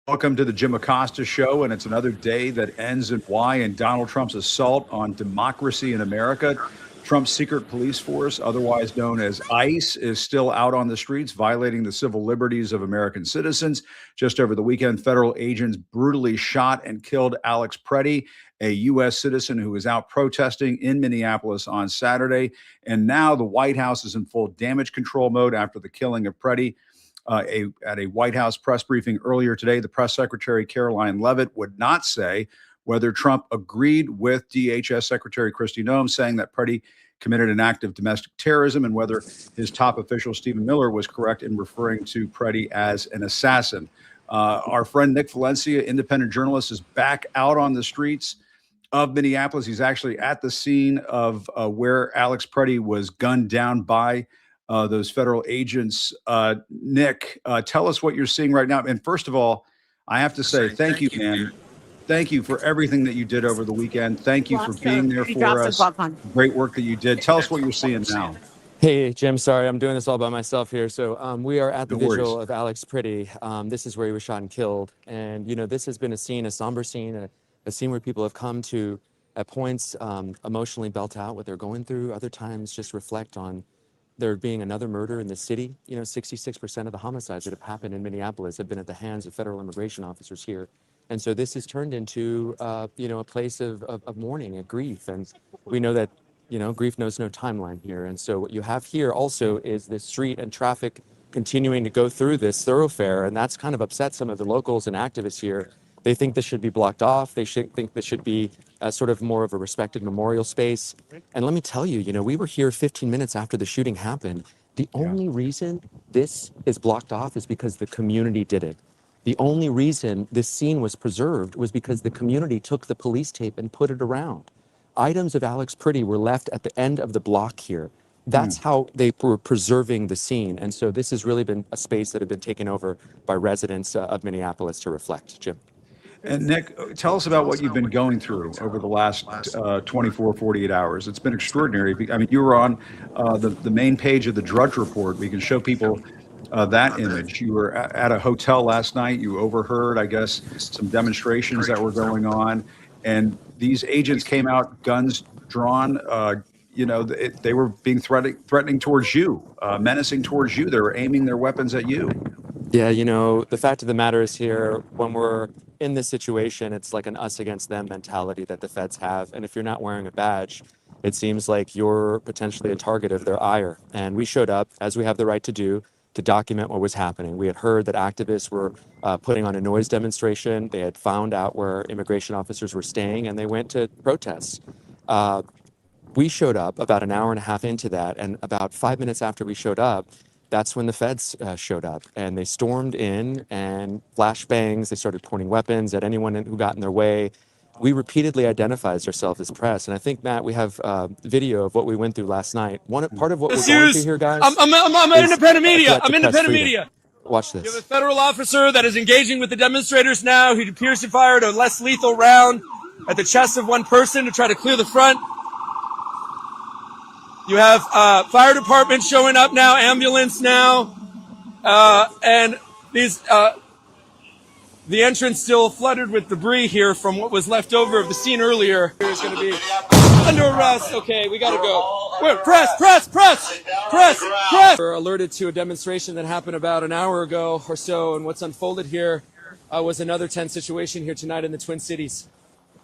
Welcome to the JimAcosta Show, and it's another day that ends in Y and Donald Trump's assault on democracy in America. Trump's secret police force, otherwise known as ICE, is still out on the streets violating the civil liberties of American citizens. Just over the weekend, federal agents brutally shot and killed Alex Pretti, a U.S. citizen who was out protesting in Minneapolis on Saturday. And now the White House is in full damage control mode after the killing of Pretti. At a White House press briefing earlier today, the press secretary, Caroline Leavitt, would not say whether Trump agreed with DHS Secretary Kristi Noem, saying that Pretti committed an act of domestic terrorism, and whether his top official, Stephen Miller, was correct in referring to Pretti as an assassin. Our friend Nick Valencia, independent journalist, is back out on the streets of Minneapolis. He's actually at the scene of where Alex Pretti was gunned down by those federal agents. Nick, tell us what you're seeing right now. And first of all, I have to say thank you, man. Thank you for everything that you did over the weekend. Thank you for being there for us. Great work that you did. Tell us what you're seeing now. Hey, Jim, sorry, I'm doing this all by myself here. So we are at the vigil of Alex Pretti. This is where he was shot and killed. And, you know, this has been a scene, a somber scene, a scene where people have come to, at points, emotionally belt out what they're going through. Other times just reflect on there being another murder in the city. You know, 66% of the homicides that have happened in Minneapolis have been at the hands of federal immigration officers here. And so this has turned into, you know, a place of mourning and grief. And we know that, you know, grief knows no timeline here. And so what you have here also is the street and traffic continuing to go through this thoroughfare. And that's kind of upset some of the locals and activists here. They think this should be blocked off. They think this should be sort of more of a respected memorial space. And let me tell you, you know, we were here 15 minutes after the shooting happened. The only reason this is blocked off is because the community did it. The only reason this scene was preserved was because the community took the police tape and put it around. Items of Alex Pretti were left at the end of the block here. That's how they were preserving the scene. And so this has really been a space that had been taken over by residents of Minneapolis to reflect, Jim. And Nick, tell us about what you've been going through over the last 24, 48 hours. It's been extraordinary. I mean, you were on the main page of the Drudge Report. We can show people that image. You were at a hotel last night. You overheard, I guess, some demonstrations that were going on. And these agents came out, guns drawn. You know, they were being threatening towards you, menacing towards you. They were aiming their weapons at you. Yeah, you know, the fact of the matter is here, when we're in this situation, it's like an us against them mentality that the feds have. And if you're not wearing a badge, it seems like you're potentially a target of their ire. And we showed up, as we have the right to do, to document what was happening. We had heard that activists were putting on a noise demonstration. They had found out where immigration officers were staying, and they went to protests. We showed up about an hour and a half into that, and about 5 minutes after we showed up, that's when the feds showed up, and they stormed in and flashbangs. They started pointing weapons at anyone who got in their way. We repeatedly identified ourselves as press, and I think, Matt, we have video of what we went through last night. Part of what we're going through here, guys. I'm independent media. I'm independent media. Watch this. You have a federal officer that is engaging with the demonstrators now. He appears to fire a less lethal round at the chest of one person to try to clear the front. You have fire department showing up now, ambulance now, and these. The entrance still flooded with debris here from what was left over of the scene earlier. There's going to be under arrest. Okay, we got to go. Wait, press. We're alerted to a demonstration that happened about an hour ago or so, and what's unfolded here was another tense situation here tonight in the Twin Cities.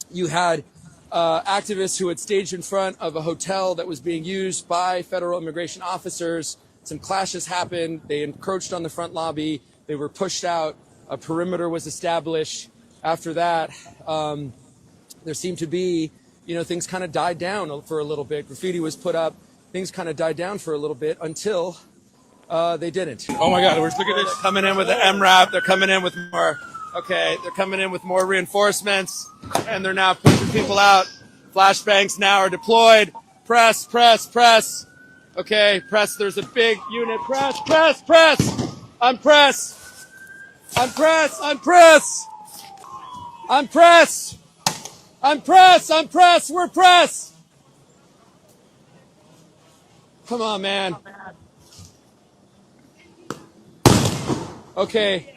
You had activists who had staged in front of a hotel that was being used by federal immigration officers. Some clashes happened. They encroached on the front lobby. They were pushed out. A perimeter was established. After that, there seemed to be, you know, things kind of died down for a little bit. Graffiti was put up. Things kind of died down for a little bit until they didn't. Oh my God, look at this. Coming in with the MRAP. They're coming in with more. Okay, they're coming in with more reinforcements, and they're now pushing people out. Flashbangs now are deployed. Press. Okay, press. There's a big unit. Press. I'm press. We're press. Come on, man. Okay.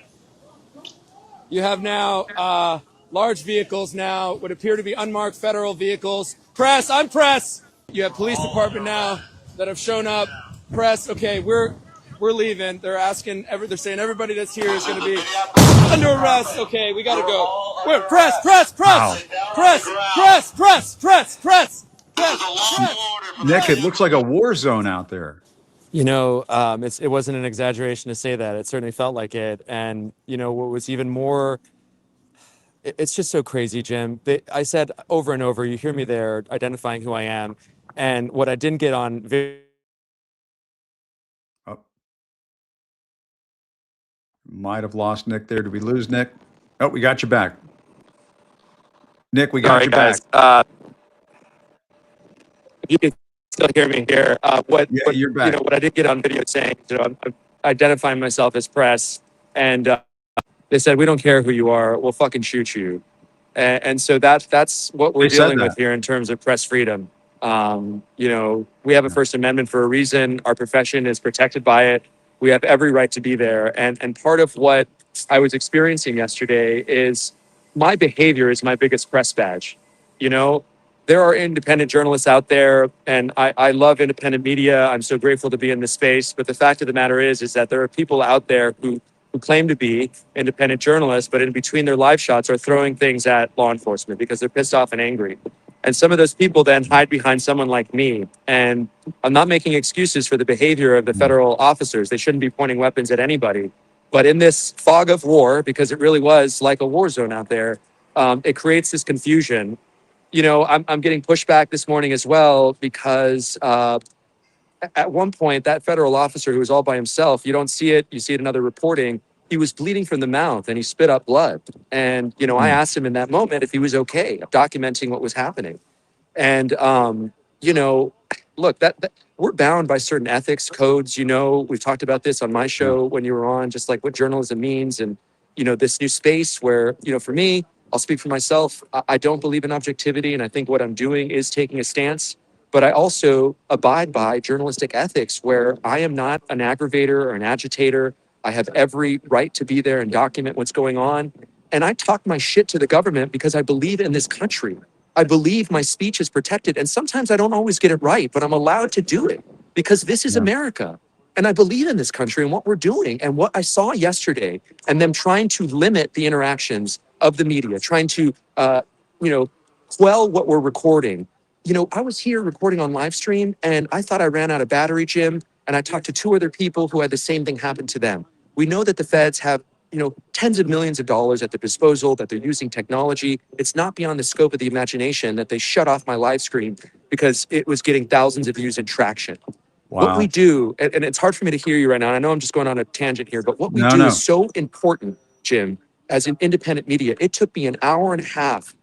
You have now large vehicles now, what appear to be unmarked federal vehicles. Press, I'm press. You have police department now that have shown up. Press, okay, we're leaving. They're asking, they're saying everybody that's here is going to be under arrest. Okay, we got to go. Where? Press. Wow. Press. Nick, it looks like a war zone out there. You know, it wasn't an exaggeration to say that. It certainly felt like it. And, you know, what was even more, it's just so crazy, Jim. I said over and over, you hear me there identifying who I am. And what I didn't get on video. Oh. Might have lost Nick there. Did we lose Nick? Oh, we got you back. Nick, we got you guys. back. You can still hear me here. You're back. You know, what I did get on video saying, you know, I'm identifying myself as press, and they said, we don't care who you are, we'll fucking shoot you. And so that's what we're dealing with here in terms of press freedom. You know, we have a First Amendment for a reason. Our profession is protected by it. We have every right to be there. And part of what I was experiencing yesterday is my behavior is my biggest press badge. You know, there are independent journalists out there, and I love independent media. I'm so grateful to be in this space. But the fact of the matter is that there are people out there who claim to be independent journalists, but in between their live shots are throwing things at law enforcement because they're pissed off and angry. And some of those people then hide behind someone like me. And I'm not making excuses for the behavior of the federal officers. They shouldn't be pointing weapons at anybody. But in this fog of war, because it really was like a war zone out there, it creates this confusion. You know, I'm getting pushback this morning as well because at one point, that federal officer who was all by himself, you don't see it, you see it in other reporting, he was bleeding from the mouth and he spit up blood. And, you know, I asked him in that moment if he was okay, documenting what was happening. And, you know, look, that we're bound by certain ethics codes. You know, we've talked about this on my show when you were on, just like what journalism means. And, you know, this new space where, you know, for me, I'll speak for myself. I don't believe in objectivity. And I think what I'm doing is taking a stance. But I also abide by journalistic ethics where I am not an aggravator or an agitator. I have every right to be there and document what's going on. And I talk my shit to the government because I believe in this country. I believe my speech is protected. And sometimes I don't always get it right, but I'm allowed to do it because this is America. And I believe in this country and what we're doing. And what I saw yesterday and them trying to limit the interactions of the media, trying to, you know, quell what we're recording. You know, I was here recording on live stream and I thought I ran out of battery, Jim. And I talked to 2 other people who had the same thing happen to them. We know that the feds have, you know, tens of millions of dollars at their disposal, that they're using technology. It's not beyond the scope of the imagination that they shut off my live stream because it was getting thousands of views and traction. Wow. What we do, and it's hard for me to hear you right now. I know I'm just going on a tangent here, but what we do is so important, Jim, as an independent media. It took me an hour and a half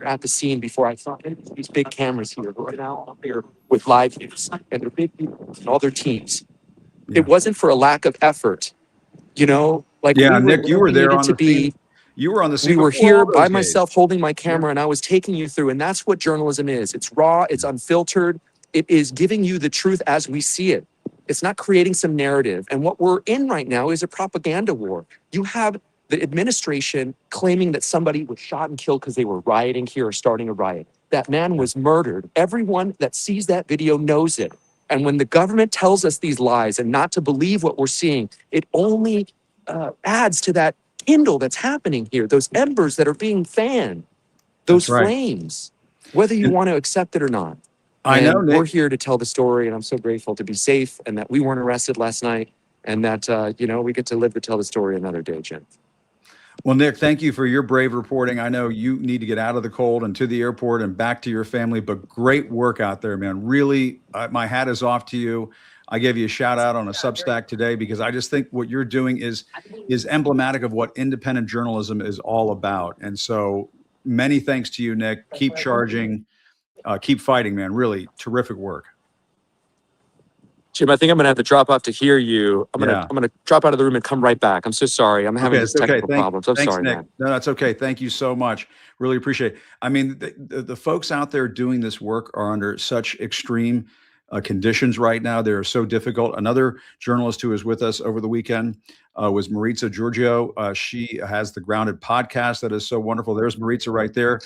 at the scene before I saw these big cameras here right now up here with live news and their big people and all their teams. It wasn't for a lack of effort, you know, like Nick, you were there on the scene. You were on the scene. We were here by myself holding my camera and I was taking you through, and that's what journalism is. It's raw, it's unfiltered. It is giving you the truth as we see it. It's not creating some narrative. And what we're in right now is a propaganda war. You have the administration claiming that somebody was shot and killed because they were rioting here or starting a riot. That man was murdered. Everyone that sees that video knows it. And when the government tells us these lies and not to believe what we're seeing, it only adds to that kindle that's happening here, those embers that are being fanned, those flames, whether you want to accept it or not. I know, Nick. We're here to tell the story, and I'm so grateful to be safe and that we weren't arrested last night and that, you know, we get to live to tell the story another day, Jim. Well, Nick, thank you for your brave reporting. I know you need to get out of the cold and to the airport and back to your family, but great work out there, man. Really, my hat is off to you. I gave you a shout out on a Substack today because I just think what you're doing is emblematic of what independent journalism is all about. And so many thanks to you, Nick. Keep charging, keep fighting, man. Really terrific work. Jim, I think I'm gonna have to drop off to hear you. I'm gonna drop out of the room and come right back. I'm so sorry. I'm having this technical problems. I'm sorry, Nick. man. No, that's okay. Thank you so much. Really appreciate it. I mean, the folks out there doing this work are under such extreme conditions right now. They're so difficult. Another journalist who was with us over the weekend was Maritza Giorgio. She has the Grounded podcast that is so wonderful. There's Maritza right there.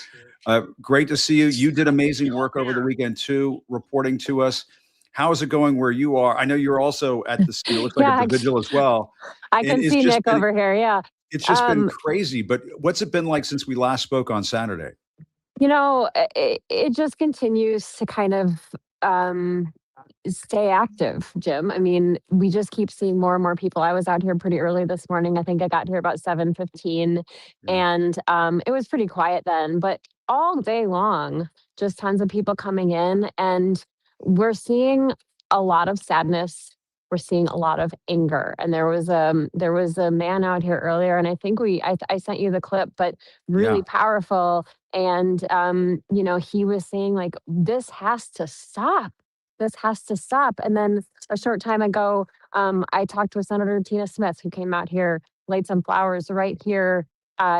Great to see you. You did amazing work over the weekend too, reporting to us. How is it going where you are? I know you're also at the scene. It looks like at the vigil as well. I can see Nick over here. Yeah. It's just been crazy. But what's it been like since we last spoke on Saturday? It just continues to kind of stay active, Jim. I mean, we just keep seeing more and more people. I was out here pretty early this morning. I think I got here about 7:15, and it was pretty quiet then. But all day long, just tons of people coming in, and we're seeing a lot of sadness. We're seeing a lot of anger. And there was a man out here earlier, and I think I sent you the clip, but really powerful. And he was saying, like, this has to stop. This has to stop. And then a short time ago, I talked with Senator Tina Smith, who came out here, laid some flowers right here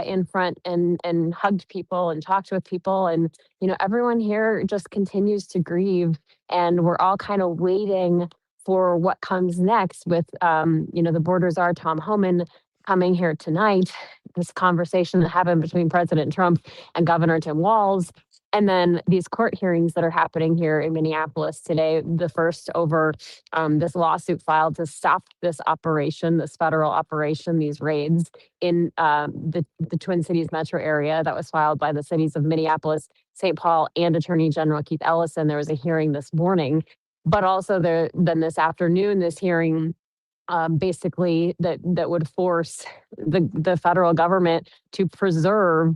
in front, and hugged people and talked with people. And, everyone here just continues to grieve. And we're all kind of waiting for what comes next with, the borders are Tom Homan coming here tonight, this conversation that happened between President Trump and Governor Tim Walz. And then these court hearings that are happening here in Minneapolis today, the first over this lawsuit filed to stop this operation, this federal operation, these raids in the Twin Cities metro area that was filed by the cities of Minneapolis, St. Paul, and Attorney General Keith Ellison. There was a hearing this morning, but also then this afternoon, this hearing basically that would force the federal government to preserve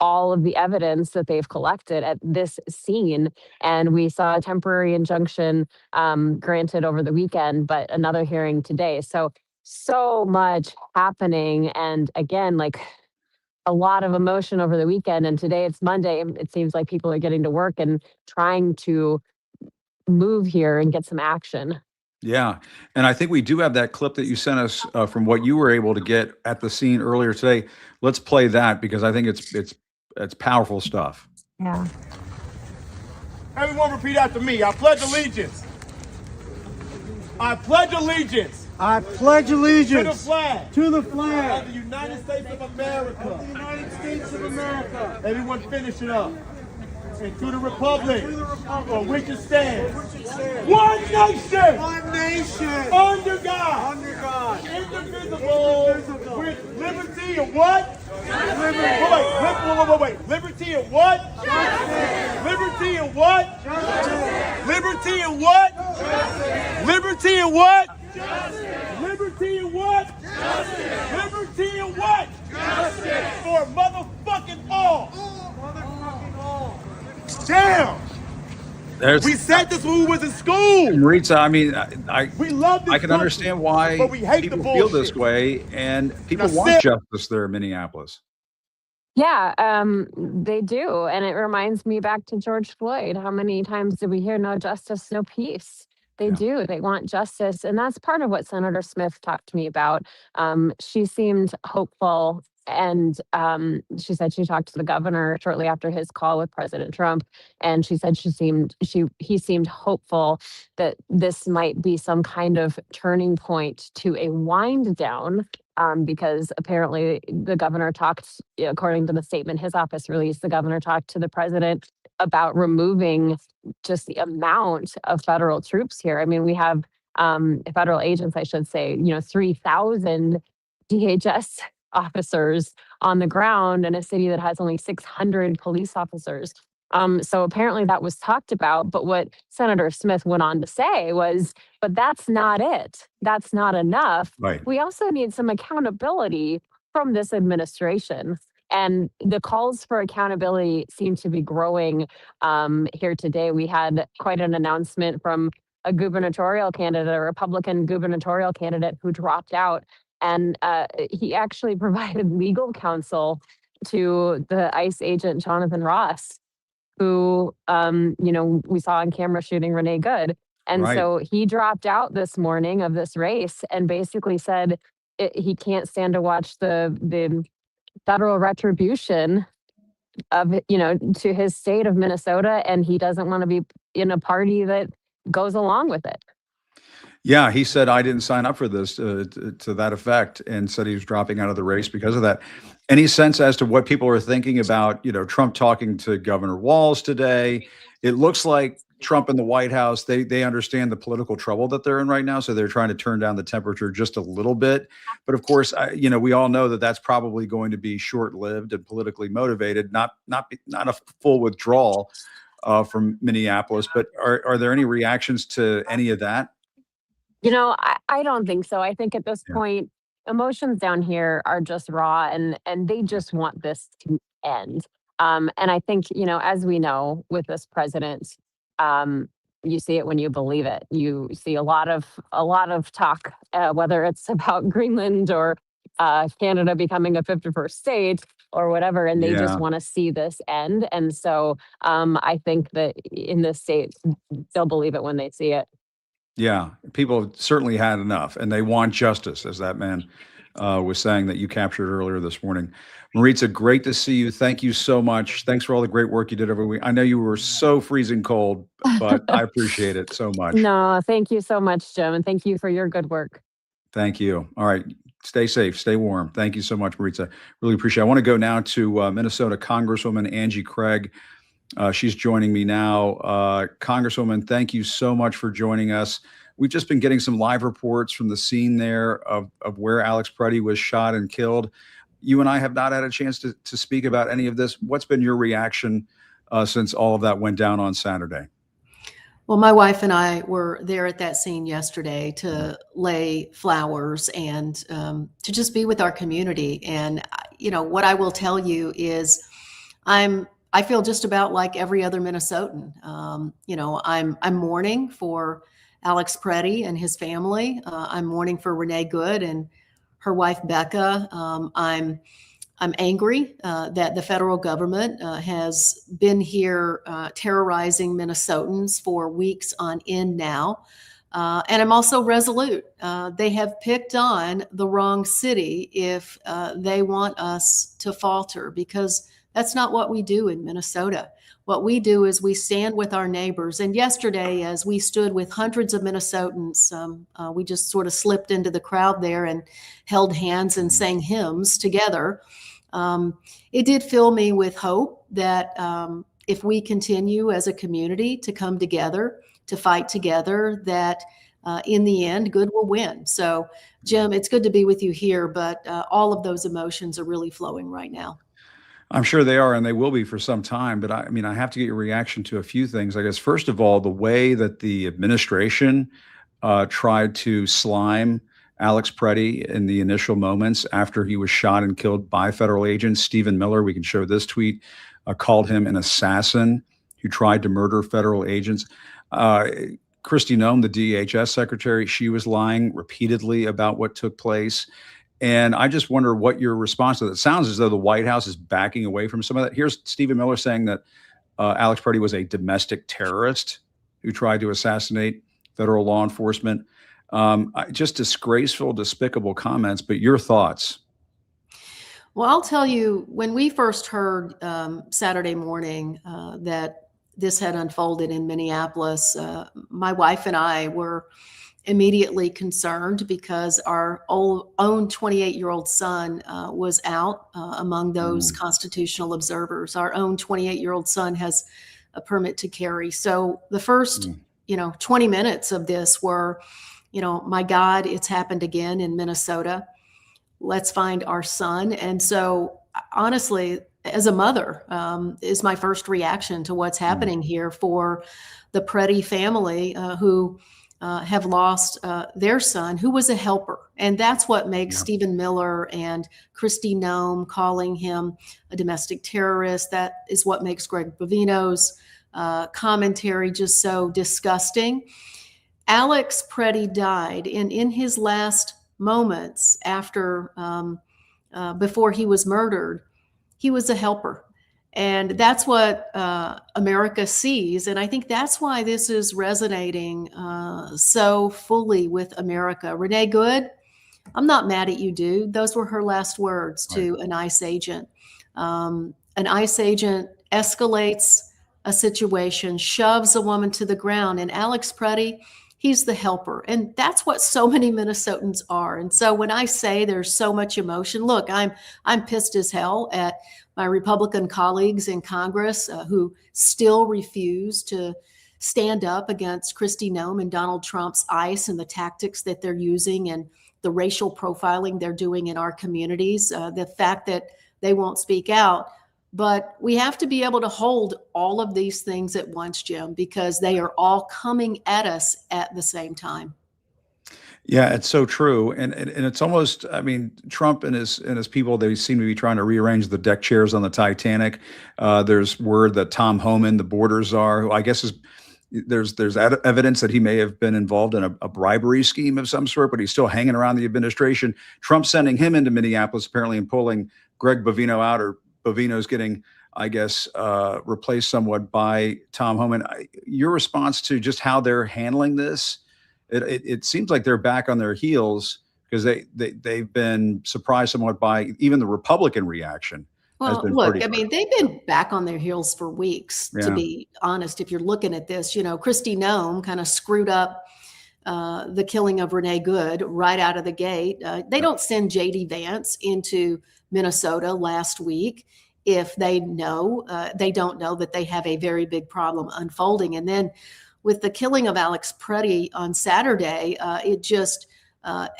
all of the evidence that they've collected at this scene. And we saw a temporary injunction granted over the weekend, but another hearing today. So much happening. And again, like, a lot of emotion over the weekend. And today it's Monday. It seems like people are getting to work and trying to move here and get some action. Yeah. And I think we do have that clip that you sent us from what you were able to get at the scene earlier today. Let's play that, because I think it's powerful stuff. Yeah. Everyone repeat after me. I pledge allegiance. I pledge allegiance. I pledge allegiance to the flag. To the flag of the United States of America. Of the United States of America. Everyone finish it up. And to the republic. For which it stands. One nation. One nation. Under God. Under God. Indivisible. With liberty and what? Liberty. Wait. Liberty and what? Justice. Liberty and what? Justice. Liberty and what? Justice. Liberty and what? Justice. Liberty and what? Justice. Liberty and what? Justice. For motherfucking all. Motherfucking all. Damn. We said this when we was in school. Maritza, I mean, we love this I can understand why but we hate people the feel this bullshit. way, and people want justice there in Minneapolis. Yeah, they do. And it reminds me back to George Floyd. How many times did we hear no justice, no peace? They do. They want justice. And that's part of what Senator Smith talked to me about. She seemed hopeful. And she said she talked to the governor shortly after his call with President Trump. And she said he seemed hopeful that this might be some kind of turning point to a wind down. Because apparently the governor talked, according to the statement his office released, the governor talked to the president about removing just the amount of federal troops here. I mean, we have federal agents, I should say, 3,000 DHS officers on the ground in a city that has only 600 police officers. So apparently that was talked about. But what Senator Smith went on to say was, but that's not it. That's not enough. Right. We also need some accountability from this administration. And the calls for accountability seem to be growing here today. We had quite an announcement from a gubernatorial candidate, a Republican gubernatorial candidate who dropped out. And he actually provided legal counsel to the ICE agent, Jonathan Ross, who, we saw on camera shooting Renee Good. And so he dropped out this morning of this race and basically said he can't stand to watch the federal retribution of, to his state of Minnesota. And he doesn't want to be in a party that goes along with it. Yeah, he said, I didn't sign up for this to that effect, and said he was dropping out of the race because of that. Any sense as to what people are thinking about, Trump talking to Governor Walz today? It looks like Trump and the White House, they understand the political trouble that they're in right now, so they're trying to turn down the temperature just a little bit. But of course, we all know that that's probably going to be short-lived and politically motivated, not a full withdrawal from Minneapolis. But are there any reactions to any of that? I don't think so. I think at this point, emotions down here are just raw, and they just want this to end. And I think, as we know with this president, you see it when you believe it. You see a lot of talk, whether it's about Greenland or Canada becoming a 51st state or whatever, and they just want to see this end. And so I think that in this state, they'll believe it when they see it. Yeah, people certainly had enough, and they want justice, as that man was saying that you captured earlier this morning. Maritza, great to see you. Thank you so much. Thanks for all the great work you did every week. I know you were so freezing cold, but I appreciate it so much. No, thank you so much, Jim, and thank you for your good work. Thank you. All right. Stay safe. Stay warm. Thank you so much, Maritza. Really appreciate it. I want to go now to Minnesota Congresswoman Angie Craig. She's joining me now. Congresswoman, thank you so much for joining us. We've just been getting some live reports from the scene there of where Alex Pretti was shot and killed. You and I have not had a chance to speak about any of this. What's been your reaction since all of that went down on Saturday? Well, my wife and I were there at that scene yesterday to lay flowers and to just be with our community. And, what I will tell you is I feel just about like every other Minnesotan. I'm mourning for Alex Pretti and his family. I'm mourning for Renee Good and her wife, Becca. I'm angry that the federal government has been here terrorizing Minnesotans for weeks on end now. And I'm also resolute. They have picked on the wrong city if they want us to falter, because that's not what we do in Minnesota. What we do is we stand with our neighbors. And yesterday, as we stood with hundreds of Minnesotans, we just sort of slipped into the crowd there and held hands and sang hymns together. It did fill me with hope that if we continue as a community to come together, to fight together, that in the end, good will win. So, Jim, it's good to be with you here, but all of those emotions are really flowing right now. I'm sure they are, and they will be for some time. But I have to get your reaction to a few things. I guess, first of all, the way that the administration tried to slime Alex Pretti in the initial moments after he was shot and killed by federal agents. Stephen Miller, we can show this tweet, called him an assassin who tried to murder federal agents. Kristi Noem, the DHS secretary, she was lying repeatedly about what took place. And I just wonder what your response to that. It sounds as though the White House is backing away from some of that. Here's Stephen Miller saying that Alex Pretti was a domestic terrorist who tried to assassinate federal law enforcement. Just disgraceful, despicable comments, but your thoughts? Well, I'll tell you, when we first heard Saturday morning that this had unfolded in Minneapolis, my wife and I were immediately concerned because our own 28-year-old son was out among those constitutional observers. Our own 28-year-old son has a permit to carry. So the first, 20 minutes of this were, my God, it's happened again in Minnesota. Let's find our son. And so honestly, as a mother, is my first reaction to what's happening here for the Pretti family who have lost their son, who was a helper. And that's what makes Stephen Miller and Kristi Noem calling him a domestic terrorist. That is what makes Greg Bovino's commentary just so disgusting. Alex Pretti died, and in his last moments after, before he was murdered, he was a helper. And that's what America sees. And I think that's why this is resonating so fully with America. Renee Good, I'm not mad at you, dude. Those were her last words to an ICE agent. An ICE agent escalates a situation, shoves a woman to the ground. And Alex Pretti, he's the helper. And that's what so many Minnesotans are. And so when I say there's so much emotion, look, I'm pissed as hell at my Republican colleagues in Congress who still refuse to stand up against Kristi Noem and Donald Trump's ICE and the tactics that they're using and the racial profiling they're doing in our communities, the fact that they won't speak out. But we have to be able to hold all of these things at once, Jim, because they are all coming at us at the same time. Yeah, it's so true. And it's almost, I mean, Trump and his people, they seem to be trying to rearrange the deck chairs on the Titanic. There's word that Tom Homan, the border czar, who I guess is there's evidence that he may have been involved in a bribery scheme of some sort, but he's still hanging around the administration. Trump sending him into Minneapolis apparently and pulling Greg Bovino out, or Bovino's getting, I guess, replaced somewhat by Tom Homan. Your response to just how they're handling this? It seems like they're back on their heels because they've been surprised somewhat by even the Republican reaction. Well, look, I mean, they've been back on their heels for weeks, to be honest. If you're looking at this, Kristi Noem kind of screwed up the killing of Renee Good right out of the gate. They don't send J.D. Vance into Minnesota last week if they don't know that they have a very big problem unfolding. And then with the killing of Alex Pretti on Saturday, it just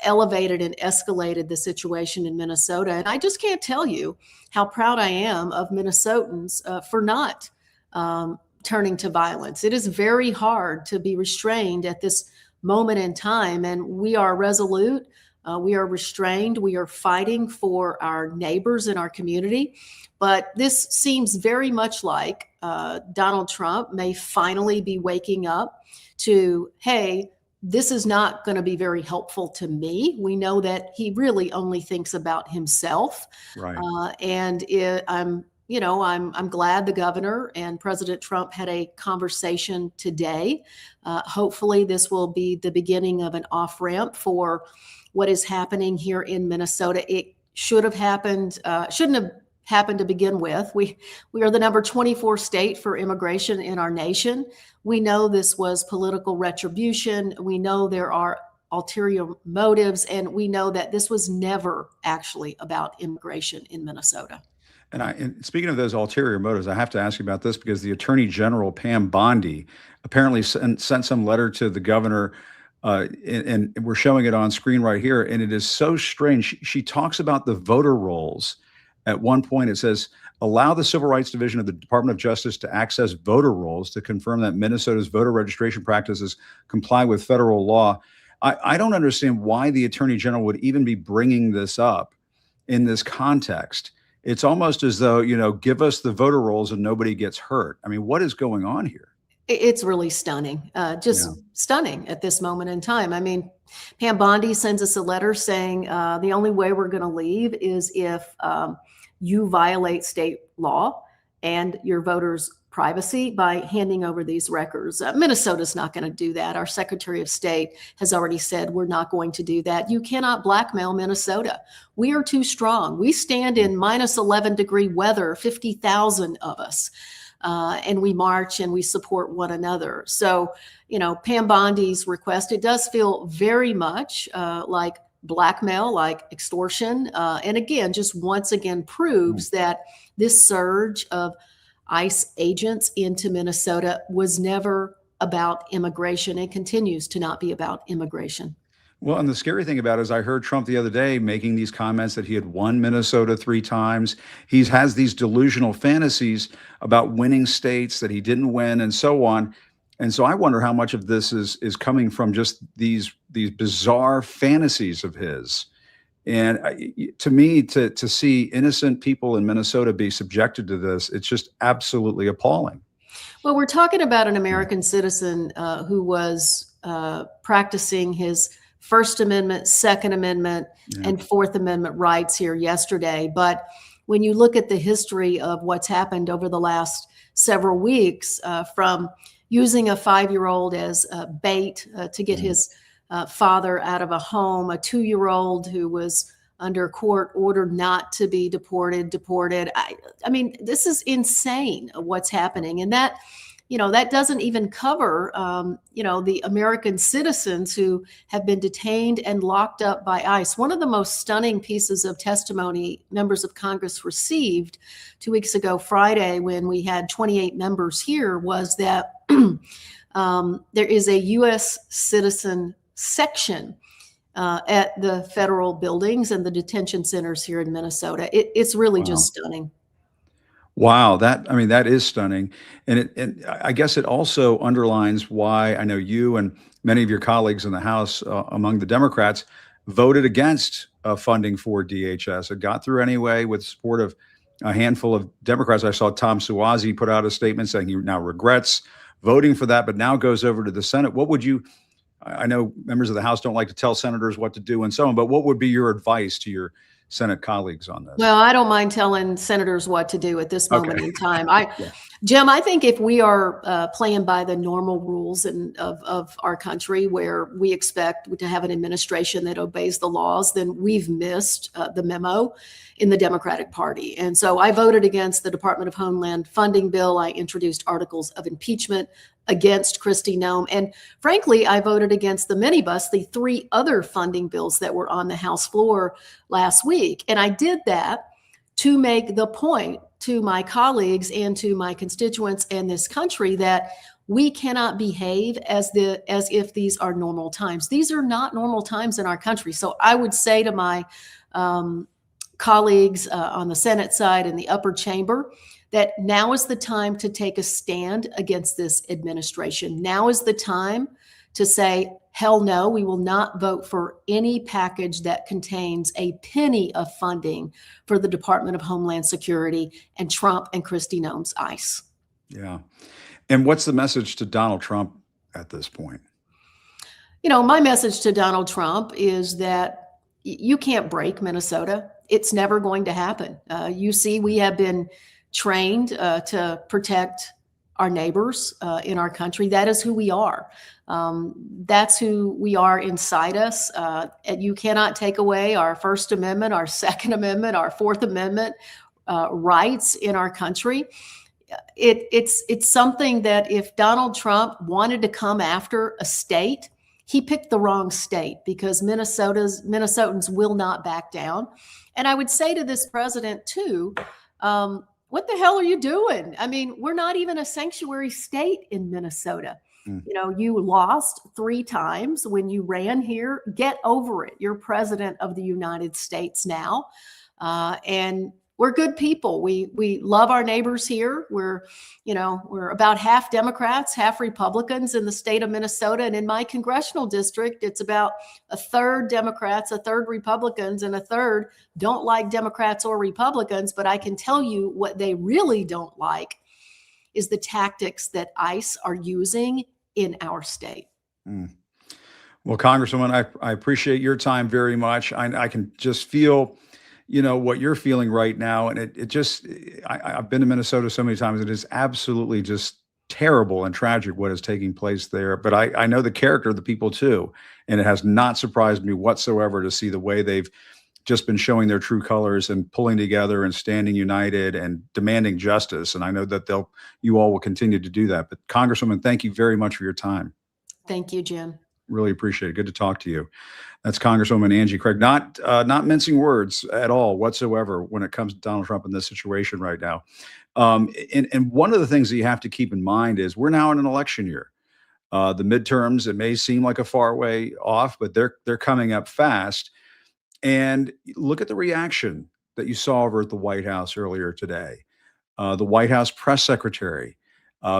elevated and escalated the situation in Minnesota. And I just can't tell you how proud I am of Minnesotans for not turning to violence. It is very hard to be restrained at this moment in time, and we are resolute. We are restrained. We are fighting for our neighbors in our community. But this seems very much like Donald Trump may finally be waking up to, hey, this is not going to be very helpful to me. We know that he really only thinks about himself. Right. I'm glad the governor and President Trump had a conversation today. Hopefully this will be the beginning of an off-ramp for what is happening here in Minnesota. It shouldn't have happened to begin with. We are the number 24 state for immigration in our nation. We know this was political retribution. We know there are ulterior motives, and we know that this was never actually about immigration in Minnesota. And speaking of those ulterior motives, I have to ask you about this because the Attorney General, Pam Bondi, apparently sent some letter to the governor, and we're showing it on screen right here. And it is so strange. She talks about the voter rolls. At one point, it says, allow the Civil Rights Division of the Department of Justice to access voter rolls to confirm that Minnesota's voter registration practices comply with federal law. I don't understand why the Attorney General would even be bringing this up in this context. It's almost as though, give us the voter rolls and nobody gets hurt. I mean, what is going on here? It's really stunning, stunning at this moment in time. I mean, Pam Bondi sends us a letter saying the only way we're going to leave is if you violate state law and your voters' privacy by handing over these records. Minnesota's not going to do that. Our Secretary of State has already said we're not going to do that. You cannot blackmail Minnesota. We are too strong. We stand in minus 11-degree weather, 50,000 of us. And we march and we support one another. So, Pam Bondi's request, it does feel very much like blackmail, like extortion. And again, just once again proves that this surge of ICE agents into Minnesota was never about immigration and continues to not be about immigration. Well, and the scary thing about it is I heard Trump the other day making these comments that he had won Minnesota 3 times. He has these delusional fantasies about winning states that he didn't win and so on. And so I wonder how much of this is coming from just these bizarre fantasies of his. And to me, to see innocent people in Minnesota be subjected to this, it's just absolutely appalling. Well, we're talking about an American citizen who was practicing his First Amendment, Second Amendment, and Fourth Amendment rights here yesterday. But when you look at the history of what's happened over the last several weeks, from using a 5-year-old as bait to get his father out of a home, a 2-year-old who was under court order not to be deported. I mean, this is insane what's happening. And that, that doesn't even cover, the American citizens who have been detained and locked up by ICE. One of the most stunning pieces of testimony members of Congress received 2 weeks ago, Friday, when we had 28 members here, was that there is a U.S. citizen section at the federal buildings and the detention centers here in Minnesota. It's really just stunning. Wow, that is stunning. And I guess it also underlines why I know you and many of your colleagues in the House among the Democrats voted against funding for DHS. It got through anyway with support of a handful of Democrats. I saw Tom Suozzi put out a statement saying he now regrets voting for that, but now goes over to the Senate. I know members of the House don't like to tell senators what to do and so on, but what would be your advice to your Senate colleagues on this? Well, I don't mind telling senators what to do at this moment in time. Jim, I think if we are playing by the normal rules of our country, where we expect to have an administration that obeys the laws, then we've missed the memo in the Democratic Party. And so I voted against the Department of Homeland funding bill. I introduced articles of impeachment against Kristi Noem. And frankly, I voted against the minibus, the 3 other funding bills that were on the House floor last week. And I did that to make the point to my colleagues and to my constituents and this country that we cannot behave as if these are normal times. These are not normal times in our country. So I would say to my colleagues on the Senate side and the upper chamber that now is the time to take a stand against this administration. Now is the time to say, hell no, we will not vote for any package that contains a penny of funding for the Department of Homeland Security and Trump and Kristi Noem's ICE. Yeah. And what's the message to Donald Trump at this point? My message to Donald Trump is that you can't break Minnesota. It's never going to happen. You see, we have been trained to protect our neighbors in our country. That is who we are. That's who we are inside us. And you cannot take away our First Amendment, our Second Amendment, our Fourth Amendment rights in our country. It's something that if Donald Trump wanted to come after a state, he picked the wrong state, because Minnesotans will not back down. And I would say to this president too, what the hell are you doing? I mean, we're not even a sanctuary state in Minnesota. You lost 3 times when you ran here. Get over it. You're president of the United States now. And we're good people. We love our neighbors here. We're about half Democrats, half Republicans in the state of Minnesota. And in my congressional district, it's about a third Democrats, a third Republicans, and a third don't like Democrats or Republicans. But I can tell you what they really don't like is the tactics that ICE are using in our state. Well, Congresswoman, I appreciate your time very much. I can just feel what you're feeling right now. And I've been to Minnesota so many times. It is absolutely just terrible and tragic what is taking place there. But I know the character of the people too. And it has not surprised me whatsoever to see the way they've just been showing their true colors and pulling together and standing united and demanding justice. And I know that you all will continue to do that. But Congresswoman, thank you very much for your time. Thank you, Jim. Really appreciate it. Good to talk to you. That's Congresswoman Angie Craig, not mincing words at all whatsoever when it comes to Donald Trump in this situation right now. And one of the things that you have to keep in mind is we're now in an election year. The midterms, it may seem like a far way off, but they're coming up fast. And look at the reaction that you saw over at the White House earlier today. The White House press secretary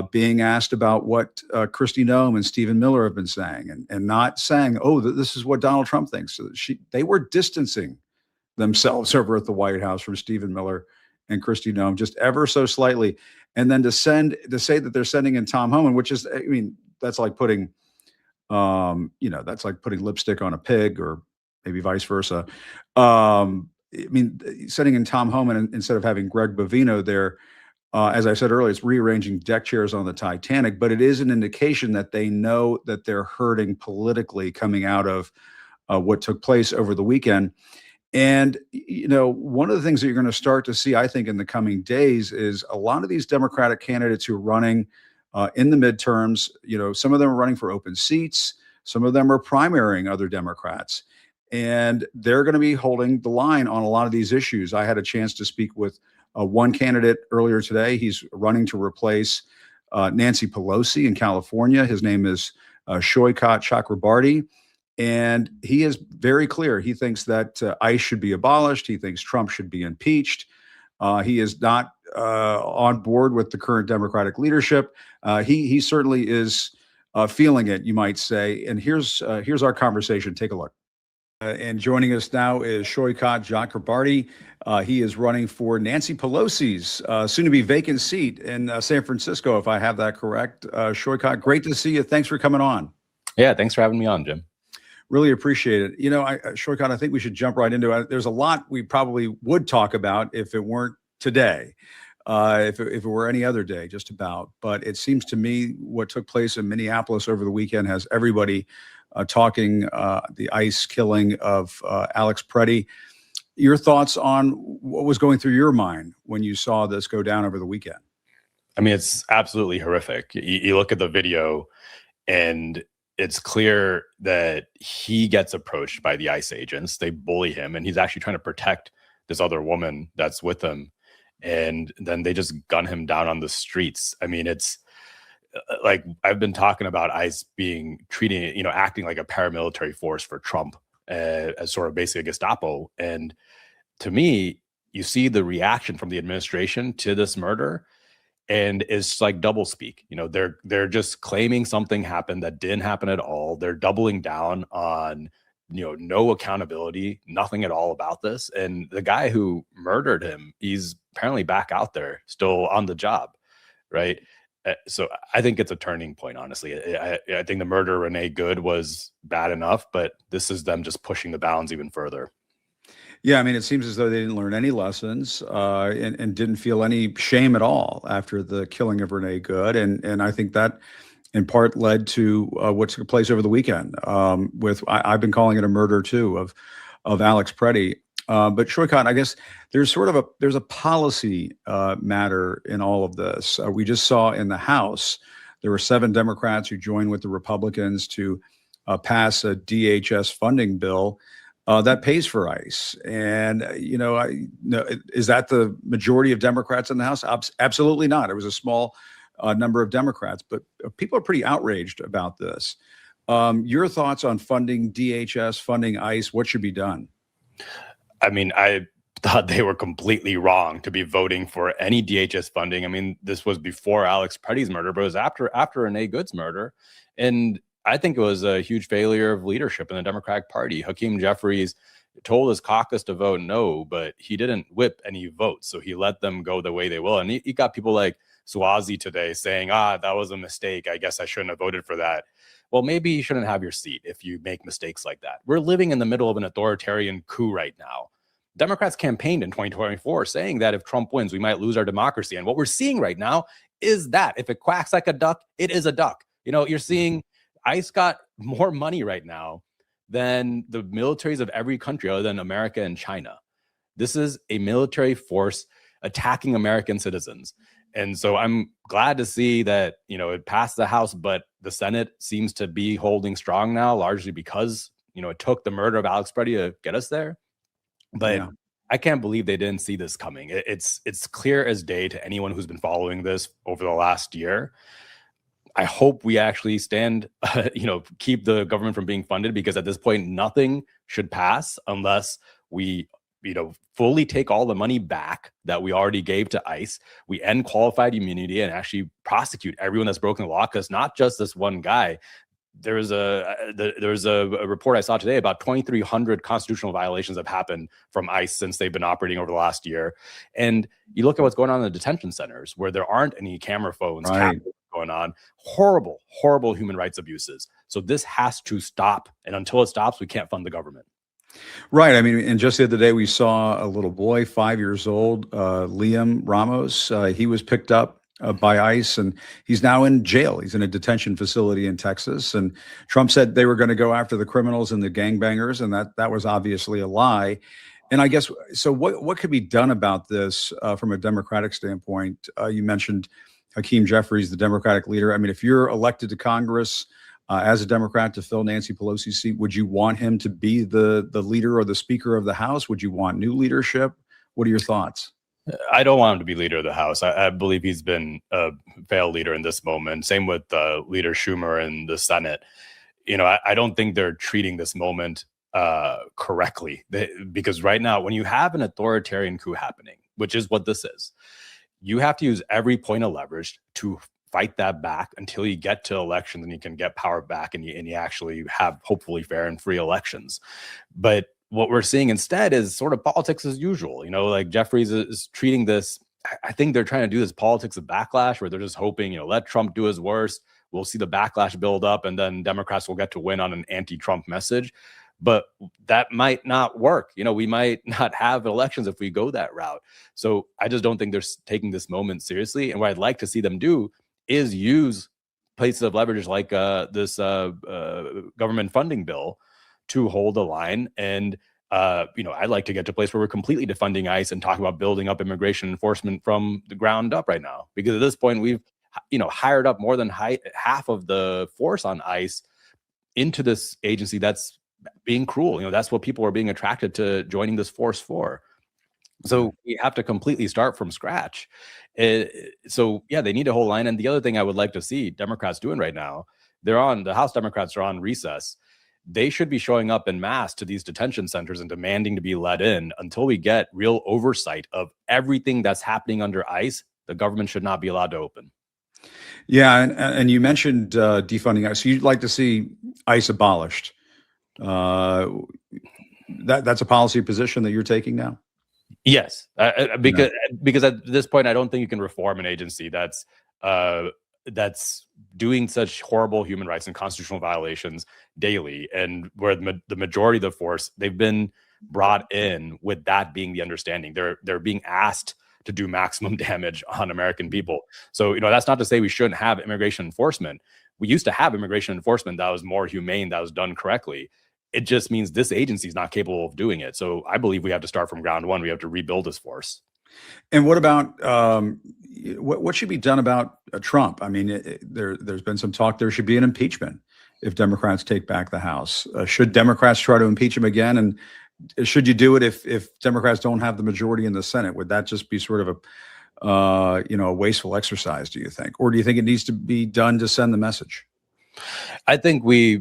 being asked about what Kristi Noem and Stephen Miller have been saying, and not saying, oh, this is what Donald Trump thinks. So they were distancing themselves over at the White House from Stephen Miller and Kristi Noem just ever so slightly. And then to say that they're sending in Tom Homan, which is, that's like putting, that's like putting lipstick on a pig, or maybe vice versa. Sending in Tom Homan instead of having Greg Bovino there, as I said earlier, it's rearranging deck chairs on the Titanic, but it is an indication that they know that they're hurting politically coming out of what took place over the weekend. And, one of the things that you're going to start to see, I think, in the coming days is a lot of these Democratic candidates who are running in the midterms, some of them are running for open seats. Some of them are primarying other Democrats. And they're going to be holding the line on a lot of these issues. I had a chance to speak with one candidate earlier today. He's running to replace Nancy Pelosi in California. His name is Saikat Chakrabarti. And he is very clear. He thinks that ICE should be abolished. He thinks Trump should be impeached. He is not on board with the current Democratic leadership. He certainly is feeling it, you might say. And here's our conversation. Take a look. And joining us now is Saikat Chakrabarti. He is running for Nancy Pelosi's soon-to-be vacant seat in San Francisco, if I have that correct. Saikat, great to see you. Thanks for coming on. Yeah, thanks for having me on, Jim. Really appreciate it. Saikat, I think we should jump right into it. There's a lot we probably would talk about if it weren't today, if it were any other day, just about. But it seems to me what took place in Minneapolis over the weekend has everybody talking the ICE killing of Alex Pretti. Your thoughts on what was going through your mind when you saw this go down over the weekend? I mean, it's absolutely horrific. You look at the video and it's clear that he gets approached by the ICE agents. They bully him, and he's actually trying to protect this other woman that's with him. And then they just gun him down on the streets. I mean, it's like I've been talking about ICE acting like a paramilitary force for Trump as sort of basically a Gestapo. And to me, you see the reaction from the administration to this murder, and it's like double speak. They're just claiming something happened that didn't happen at all. They're doubling down on, no accountability, nothing at all about this. And the guy who murdered him, he's apparently back out there, still on the job, right? So I think it's a turning point, honestly. I think the murder of Renee Good was bad enough, but this is them just pushing the bounds even further. Yeah, I mean, it seems as though they didn't learn any lessons and didn't feel any shame at all after the killing of Renee Good. And I think that in part led to what took place over the weekend I've been calling it a murder too of Alex Pretti. But Saikat, I guess there's a policy matter in all of this. We just saw in the House, there were 7 Democrats who joined with the Republicans to pass a DHS funding bill that pays for ICE. And, is that the majority of Democrats in the House? Absolutely not. It was a small number of Democrats, but people are pretty outraged about this. Your thoughts on funding DHS, funding ICE, what should be done? I mean, I thought they were completely wrong to be voting for any DHS funding. I mean, this was before Alex Pretty's murder, but it was after Renee Good's murder. And I think it was a huge failure of leadership in the Democratic Party. Hakeem Jeffries told his caucus to vote no, but he didn't whip any votes. So he let them go the way they will. And he got people like Suozzi today saying, that was a mistake. I guess I shouldn't have voted for that. Well, maybe you shouldn't have your seat if you make mistakes like that. We're living in the middle of an authoritarian coup right now. Democrats campaigned in 2024 saying that if Trump wins, we might lose our democracy. And what we're seeing right now is that if it quacks like a duck, it is a duck. You're seeing ICE got more money right now than the militaries of every country other than America and China. This is a military force attacking American citizens. And so I'm glad to see that, it passed the House, but the Senate seems to be holding strong now, largely because, it took the murder of Alex Pretti to get us there. But yeah. I can't believe they didn't see this coming. It's clear as day to anyone who's been following this over the last year. I hope we actually keep the government from being funded, because at this point, nothing should pass unless we, fully take all the money back that we already gave to ICE. We end qualified immunity and actually prosecute everyone that's broken the law, because not just this one guy. There's a report I saw today about 2,300 constitutional violations have happened from ICE since they've been operating over the last year. And you look at what's going on in the detention centers where there aren't any camera phones going on. Horrible, horrible human rights abuses. So this has to stop. And until it stops, we can't fund the government. Right. I mean, and just the other day, we saw a little boy, 5 years old, Liam Ramos. He was picked up by ICE, and he's now in jail. He's in a detention facility in Texas. And Trump said they were going to go after the criminals and the gangbangers, and that was obviously a lie. And I guess, so what could be done about this from a Democratic standpoint? You mentioned Hakeem Jeffries, the Democratic leader. I mean, if you're elected to Congress as a Democrat to fill Nancy Pelosi's seat, would you want him to be the leader or the Speaker of the House? Would you want new leadership? What are your thoughts? I don't want him to be leader of the House. I believe he's been a failed leader in this moment. Same with Leader Schumer in the Senate. I don't think they're treating this moment correctly, because right now, when you have an authoritarian coup happening, which is what this is, you have to use every point of leverage to fight that back until you get to elections and you can get power back and you actually have hopefully fair and free elections. But what we're seeing instead is sort of politics as usual. Like Jeffries is treating this. I think they're trying to do this politics of backlash where they're just hoping, let Trump do his worst. We'll see the backlash build up and then Democrats will get to win on an anti-Trump message. But that might not work. We might not have elections if we go that route. So I just don't think they're taking this moment seriously. And what I'd like to see them do is use places of leverage like this government funding bill to hold the line. And, I'd like to get to a place where we're completely defunding ICE and talk about building up immigration enforcement from the ground up right now. Because at this point, we've, hired up more than half of the force on ICE into this agency that's being cruel. That's what people are being attracted to joining this force for. So we have to completely start from scratch. So yeah, they need a whole line. And the other thing I would like to see Democrats doing right now, the House Democrats are on recess. They should be showing up en masse to these detention centers and demanding to be let in until we get real oversight of everything that's happening under ICE. The government should not be allowed to open. Yeah. And you mentioned defunding ICE. So you'd like to see ICE abolished. That's a policy position that you're taking now? Yes, because at this point, I don't think you can reform an agency that's doing such horrible human rights and constitutional violations daily, and where the majority of the force, they've been brought in with that being the understanding. They're being asked to do maximum damage on American people. So that's not to say we shouldn't have immigration enforcement. We used to have immigration enforcement that was more humane, that was done correctly. It just means this agency is not capable of doing it. So I believe we have to start from ground one. We have to rebuild this force. And what about what should be done about Trump? I mean, there's been some talk there should be an impeachment if Democrats take back the House. Should Democrats try to impeach him again? And should you do it if Democrats don't have the majority in the Senate? Would that just be sort of a wasteful exercise, do you think? Or do you think it needs to be done to send the message? I think we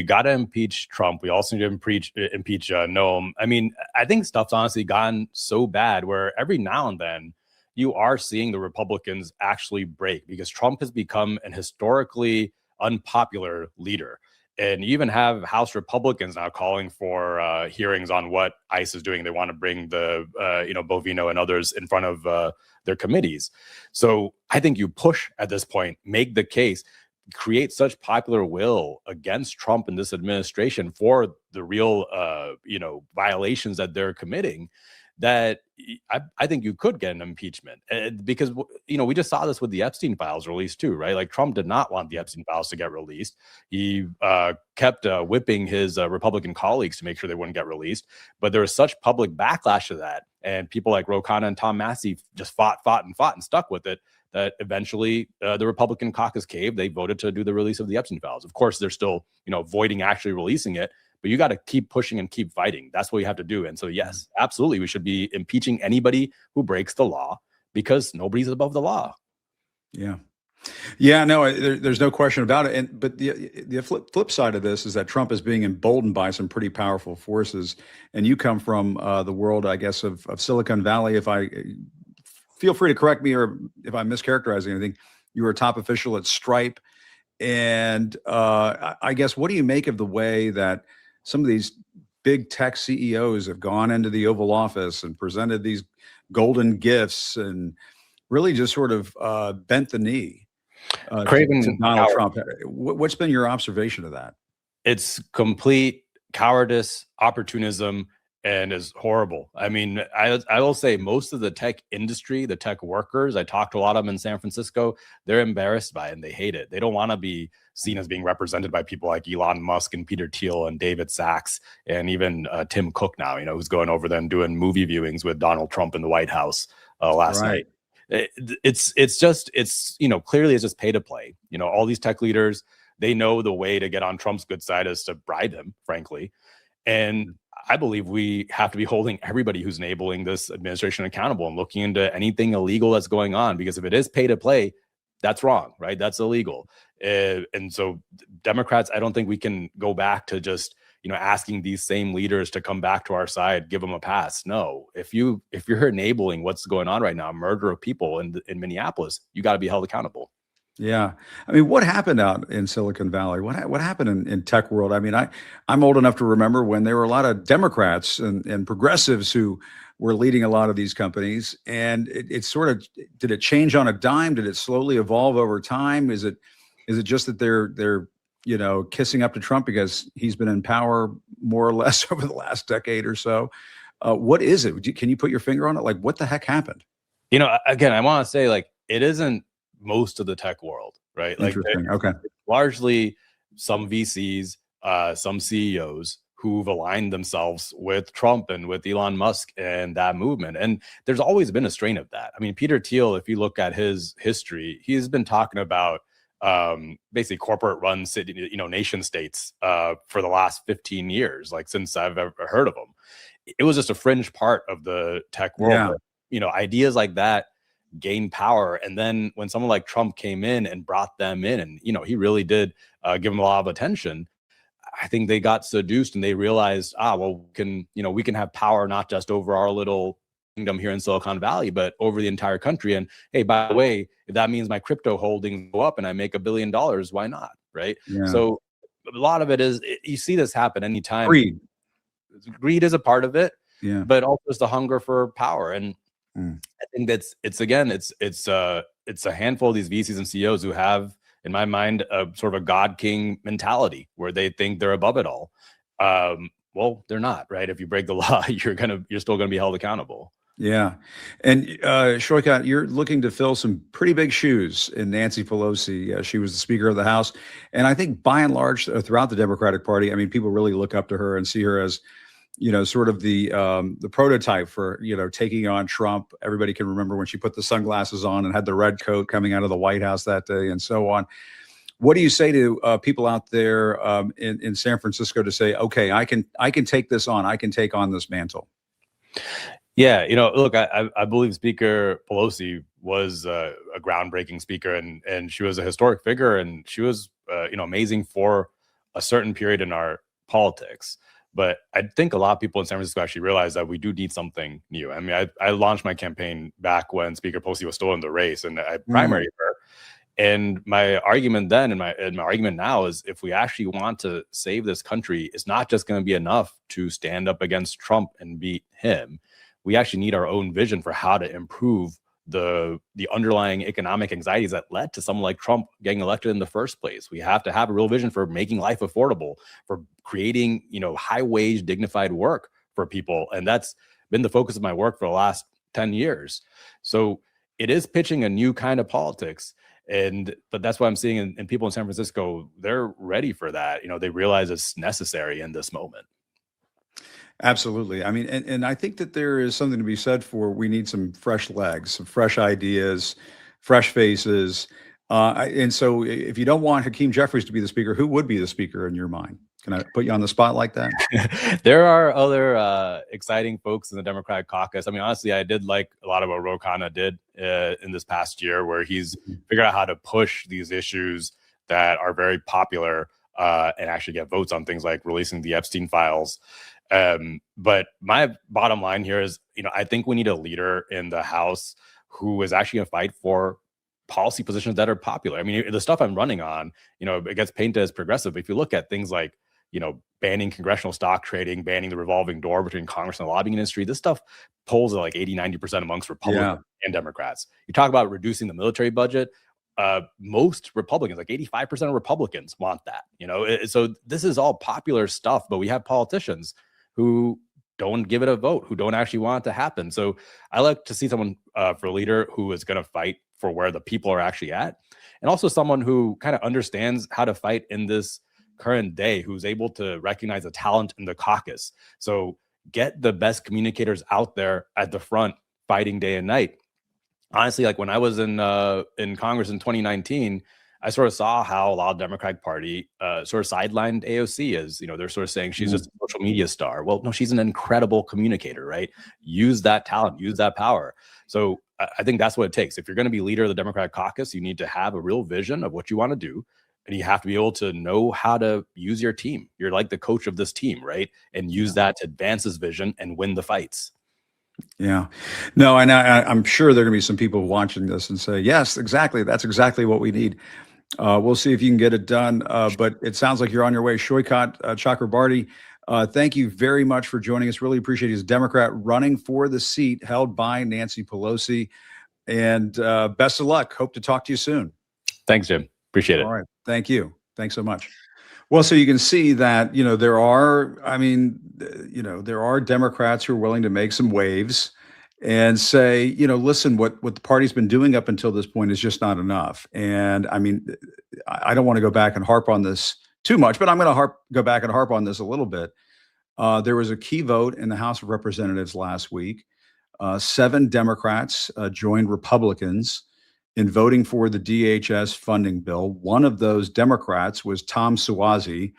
got to impeach Trump. We also need to impeach Noem. I mean, I think stuff's honestly gotten so bad where every now and then you are seeing the Republicans actually break, because Trump has become an historically unpopular leader. And you even have House Republicans now calling for hearings on what ICE is doing. They want to bring the Bovino and others in front of their committees. So I think you push at this point, make the case, create such popular will against Trump and this administration for the real, violations that they're committing, that I think you could get an impeachment. Because, we just saw this with the Epstein files released too, right? Like Trump did not want the Epstein files to get released. He kept whipping his Republican colleagues to make sure they wouldn't get released. But there was such public backlash to that. And people like Ro Khanna and Tom Massey just fought and stuck with it, that eventually the Republican caucus caved. They voted to do the release of the Epstein files. Of course, they're still, avoiding actually releasing it, but you got to keep pushing and keep fighting. That's what you have to do. And so, yes, absolutely, we should be impeaching anybody who breaks the law, because nobody's above the law. Yeah. Yeah, no, there's no question about it. But the flip side of this is that Trump is being emboldened by some pretty powerful forces. And you come from the world, I guess, of Silicon Valley. If I feel free to correct me or if I'm mischaracterizing anything, you were a top official at Stripe. And I guess, what do you make of the way that some of these big tech CEOs have gone into the Oval Office and presented these golden gifts and really just sort of bent the knee to Donald Trump? What's been your observation of that? It's complete cowardice, opportunism, and is horrible. I mean, I will say most of the tech industry, the tech workers, I talked to a lot of them in San Francisco, they're embarrassed by it and they hate it. They don't want to be seen as being represented by people like Elon Musk and Peter Thiel and David Sachs and even Tim Cook now, who's going over them doing movie viewings with Donald Trump in the White House last night. It's clearly it's just pay to play. All these tech leaders, they know the way to get on Trump's good side is to bribe him, frankly. And I believe we have to be holding everybody who's enabling this administration accountable and looking into anything illegal that's going on, because if it is pay to play, that's wrong, right? That's illegal. And so Democrats, I don't think we can go back to just, asking these same leaders to come back to our side, give them a pass. No, if you're enabling what's going on right now, murder of people in Minneapolis, you got to be held accountable. Yeah. I mean, what happened out in Silicon Valley? What happened in tech world? I mean, I'm old enough to remember when there were a lot of Democrats and progressives who were leading a lot of these companies. And it sort of, did it change on a dime? Did it slowly evolve over time? Is it just that they're kissing up to Trump because he's been in power more or less over the last decade or so? What is it? Can you put your finger on it? Like, what the heck happened? Again, I want to say, like, it isn't most of the tech world, right? Like, okay. Largely some VCs, some CEOs who've aligned themselves with Trump and with Elon Musk and that movement. And there's always been a strain of that. I mean, Peter Thiel, if you look at his history, he's been talking about basically corporate run city, nation states for the last 15 years, like since I've ever heard of him. It was just a fringe part of the tech world. Yeah. But, ideas like that gain power. And then when someone like Trump came in and brought them in, and he really did give them a lot of attention, I think they got seduced and they realized, we can have power not just over our little kingdom here in Silicon Valley, but over the entire country. And hey, by the way, if that means my crypto holdings go up and I make $1 billion, why not? Right. Yeah. So a lot of it is, you see this happen anytime. Greed is a part of it. Yeah. But also it's the hunger for power. And I think it's a handful of these VCs and CEOs who have, in my mind, a sort of a God King mentality where they think they're above it all. Well, they're not, right? If you break the law, you're still gonna be held accountable. Yeah. And Saikat, you're looking to fill some pretty big shoes in Nancy Pelosi. She was the Speaker of the House. And I think by and large throughout the Democratic Party, I mean, people really look up to her and see her as, sort of the prototype for, taking on Trump. Everybody can remember when she put the sunglasses on and had the red coat coming out of the White House that day and so on. What do you say to people out there in San Francisco to say, okay, I can take this on. I can take on this mantle? Yeah, look, I believe Speaker Pelosi was a groundbreaking speaker, and she was a historic figure, and she was amazing for a certain period in our politics. But I think a lot of people in San Francisco actually realize that we do need something new. I mean, I launched my campaign back when Speaker Pelosi was still in the race, and I primaried her. And my argument then and my argument now is, if we actually want to save this country, it's not just going to be enough to stand up against Trump and beat him. We actually need our own vision for how to improve the underlying economic anxieties that led to someone like Trump getting elected in the first place. We have to have a real vision for making life affordable, for creating, high wage, dignified work for people. And that's been the focus of my work for the last 10 years. So it is pitching a new kind of politics. But that's what I'm seeing in people in San Francisco. They're ready for that. They realize it's necessary in this moment. Absolutely. I mean, and I think that there is something to be said for, we need some fresh legs, some fresh ideas, fresh faces. And so if you don't want Hakeem Jeffries to be the speaker, who would be the speaker in your mind? Can I put you on the spot like that? There are other exciting folks in the Democratic caucus. I mean, honestly, I did like a lot of what Ro Khanna did in this past year, where he's figured out how to push these issues that are very popular and actually get votes on things like releasing the Epstein files. But my bottom line here is, I think we need a leader in the House who is actually going to fight for policy positions that are popular. I mean, the stuff I'm running on, it gets painted as progressive. But if you look at things like, banning congressional stock trading, banning the revolving door between Congress and the lobbying industry, this stuff polls at like 80-90% amongst Republicans and Democrats. You talk about reducing the military budget. Most Republicans, like 85% of Republicans, want that. So this is all popular stuff, but we have politicians who don't give it a vote, who don't actually want it to happen. So I like to see someone for a leader who is going to fight for where the people are actually at, and also someone who kind of understands how to fight in this current day, who's able to recognize the talent in the caucus. So get the best communicators out there at the front fighting day and night. Honestly, like when I was in Congress in 2019, I sort of saw how a lot of Democratic Party sort of sidelined AOC as, they're sort of saying she's just a social media star. Well, no, she's an incredible communicator, right? Use that talent, use that power. So I think that's what it takes. If you're going to be leader of the Democratic caucus, you need to have a real vision of what you want to do. And you have to be able to know how to use your team. You're like the coach of this team, right? And use that to advance this vision and win the fights. Yeah. No, and I'm sure there are going to be some people watching this and say, yes, exactly. That's exactly what we need. We'll see if you can get it done. But it sounds like you're on your way. Saikat Chakrabarti, thank you very much for joining us. Really appreciate you as a Democrat running for the seat held by Nancy Pelosi. And best of luck. Hope to talk to you soon. Thanks, Jim. Appreciate it. All right. Thank you. Thanks so much. Well, so you can see that, there are Democrats who are willing to make some waves and say, listen, what the party's been doing up until this point is just not enough. And I don't want to go back and harp on this too much, but I'm going to go back and harp on this a little bit. There was a key vote in the House of Representatives last week. 7 Democrats joined Republicans in voting for the DHS funding bill. One of those Democrats was Tom Suozzi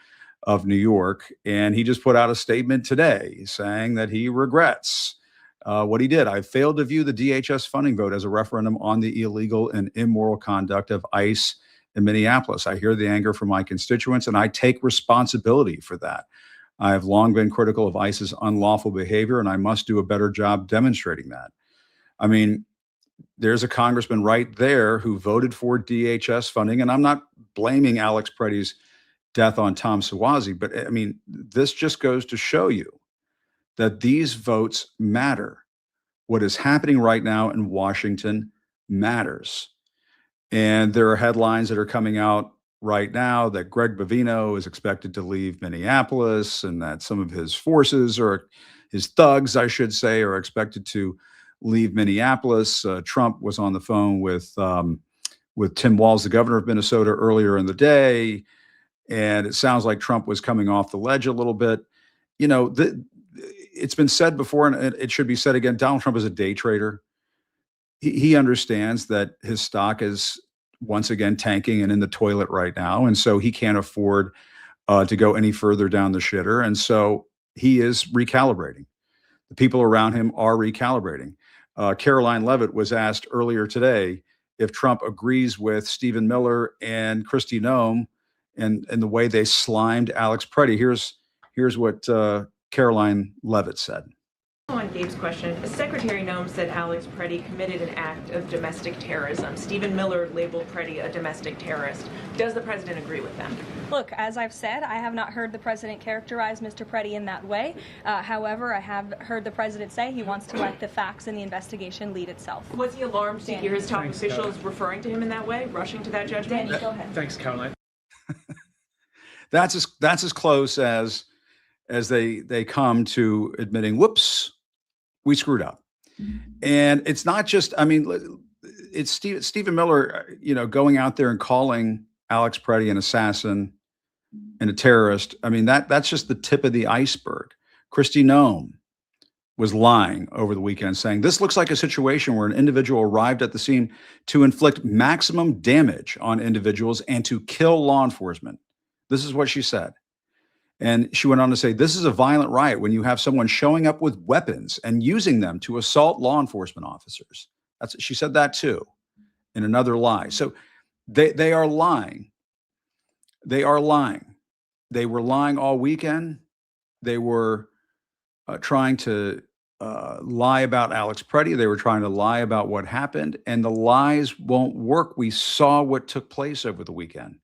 of New York, and he just put out a statement today saying that he regrets what he did. I failed to view the DHS funding vote as a referendum on the illegal and immoral conduct of ICE in Minneapolis. I hear the anger from my constituents, and I take responsibility for that. I have long been critical of ICE's unlawful behavior, and I must do a better job demonstrating that. There's a congressman right there who voted for DHS funding, and I'm not blaming Alex Pretti's death on Tom Suozzi, but this just goes to show you that these votes matter. What is happening right now in Washington matters. And there are headlines that are coming out right now that Greg Bovino is expected to leave Minneapolis, and that some of his forces, or his thugs, I should say, are expected to leave Minneapolis. Trump was on the phone with Tim Walz, the governor of Minnesota, earlier in the day, and it sounds like Trump was coming off the ledge a little bit. It's been said before, and it should be said again, Donald Trump is a day trader. He understands that his stock is once again tanking and in the toilet right now, and so he can't afford to go any further down the shitter, and so he is recalibrating. The people around him are recalibrating. Caroline Leavitt was asked earlier today if Trump agrees with Stephen Miller and Kristi Noem and the way they slimed Alex Pretti. Here's what Caroline Leavitt said. On Gabe's question, Secretary Noem said Alex Pretti committed an act of domestic terrorism. Stephen Miller labeled Pretti a domestic terrorist. Does the president agree with them? Look, as I've said, I have not heard the president characterize Mr. Pretti in that way. However, I have heard the president say he wants to let the facts in the investigation lead itself. Was he alarmed to hear his top officials referring to him in that way, rushing to that judgment? Danny, go ahead. Thanks, Caroline. That's as close as they come to admitting, whoops, we screwed up. And it's not just, it's Stephen Miller, going out there and calling Alex Pretti an assassin and a terrorist. That's just the tip of the iceberg. Kristi Noem was lying over the weekend, saying this looks like a situation where an individual arrived at the scene to inflict maximum damage on individuals and to kill law enforcement. This is what she said. And she went on to say, this is a violent riot when you have someone showing up with weapons and using them to assault law enforcement officers. She said that too, in another lie. So they are lying. They are lying. They were lying all weekend. They were trying to lie about Alex Pretti. They were trying to lie about what happened, and the lies won't work. We saw what took place over the weekend.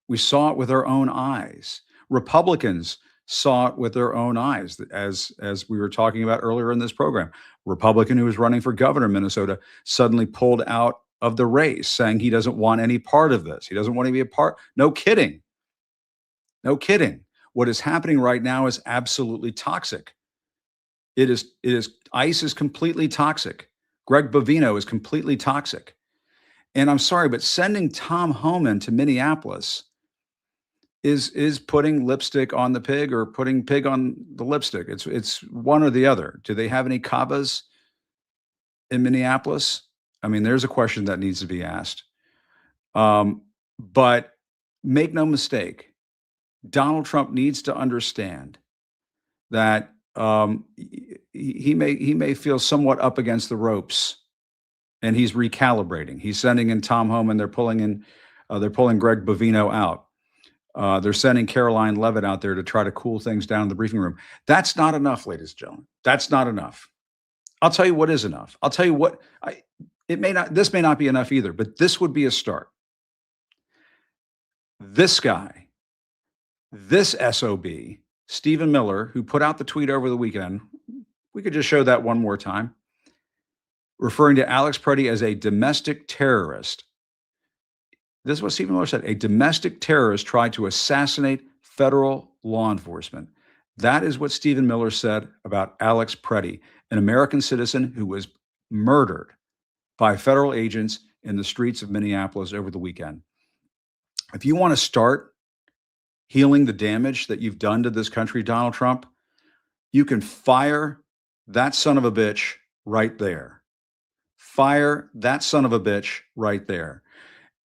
We saw it with our own eyes. Republicans saw it with their own eyes, as we were talking about earlier in this program. Republican who was running for governor in Minnesota suddenly pulled out of the race, saying he doesn't want any part of this. He doesn't want to be a part. No kidding. No kidding. What is happening right now is absolutely toxic. ICE is completely toxic. Greg Bovino is completely toxic. And I'm sorry, but sending Tom Homan to Minneapolis is putting lipstick on the pig or putting pig on the lipstick. It's one or the other. Do they have any Cabas in Minneapolis? I mean, there's a question that needs to be asked. But make no mistake, Donald Trump needs to understand that he may feel somewhat up against the ropes, and he's recalibrating. He's sending in Tom Homan. They're pulling Greg Bovino out. They're sending Caroline Levitt out there to try to cool things down in the briefing room. That's not enough, ladies and gentlemen. That's not enough. I'll tell you what is enough. I'll tell you what. This may not be enough either, but this would be a start. This guy, this SOB, Stephen Miller, who put out the tweet over the weekend, we could just show that one more time, referring to Alex Pretti as a domestic terrorist. This is what Stephen Miller said. A domestic terrorist tried to assassinate federal law enforcement. That is what Stephen Miller said about Alex Pretti, an American citizen who was murdered by federal agents in the streets of Minneapolis over the weekend. If you want to start healing the damage that you've done to this country, Donald Trump, you can fire that son of a bitch right there. Fire that son of a bitch right there.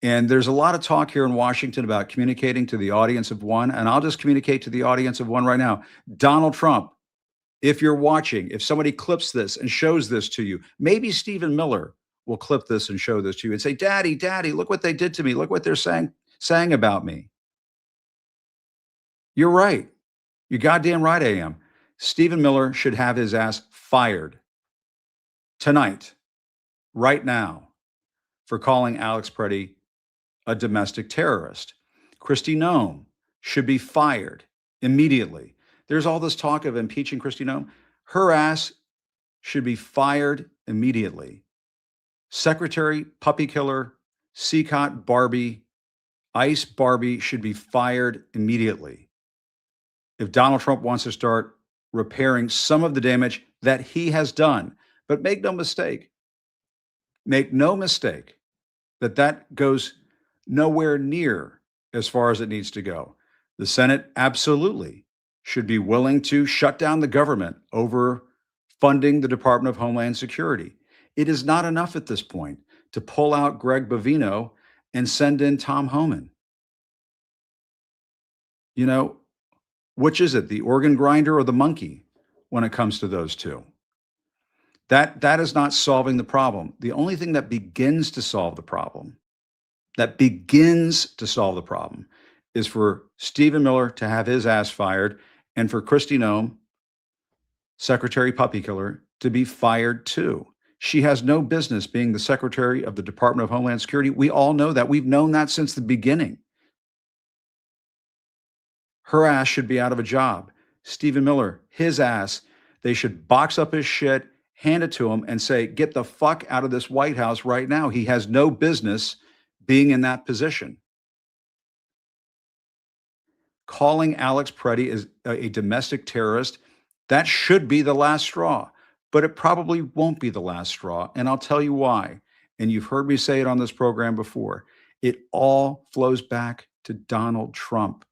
And there's a lot of talk here in Washington about communicating to the audience of one, and I'll just communicate to the audience of one right now. Donald Trump, if you're watching, if somebody clips this and shows this to you, maybe Stephen Miller will clip this and show this to you and say, Daddy, look what they did to me. Look what they're saying about me. You're right. You're goddamn right, I am. Stephen Miller should have his ass fired tonight, right now, for calling Alex Pretti a domestic terrorist. Kristi Noem should be fired immediately. There's all this talk of impeaching Kristi Noem. Her ass should be fired immediately. Secretary Puppy Killer, Saikat Barbie, ICE Barbie should be fired immediately if Donald Trump wants to start repairing some of the damage that he has done. But make no mistake that goes nowhere near as far as it needs to go. The Senate absolutely should be willing to shut down the government over funding the Department of Homeland Security. It is not enough at this point to pull out Greg Bovino and send in Tom Homan. You know, which is it, the organ grinder or the monkey when it comes to those two? That is not solving the problem. The only thing that begins to solve the problem, is for Stephen Miller to have his ass fired and for Kristi Noem, Secretary Puppy Killer, to be fired too. She has no business being the Secretary of the Department of Homeland Security. We all know that. We've known that since the beginning. Her ass should be out of a job. Stephen Miller, his ass, they should box up his shit, hand it to him, and say, get the fuck out of this White House right now. He has no business being in that position. Calling Alex Pretti as a domestic terrorist, that should be the last straw, but it probably won't be the last straw. And I'll tell you why. And you've heard me say it on this program before. It all flows back to Donald Trump.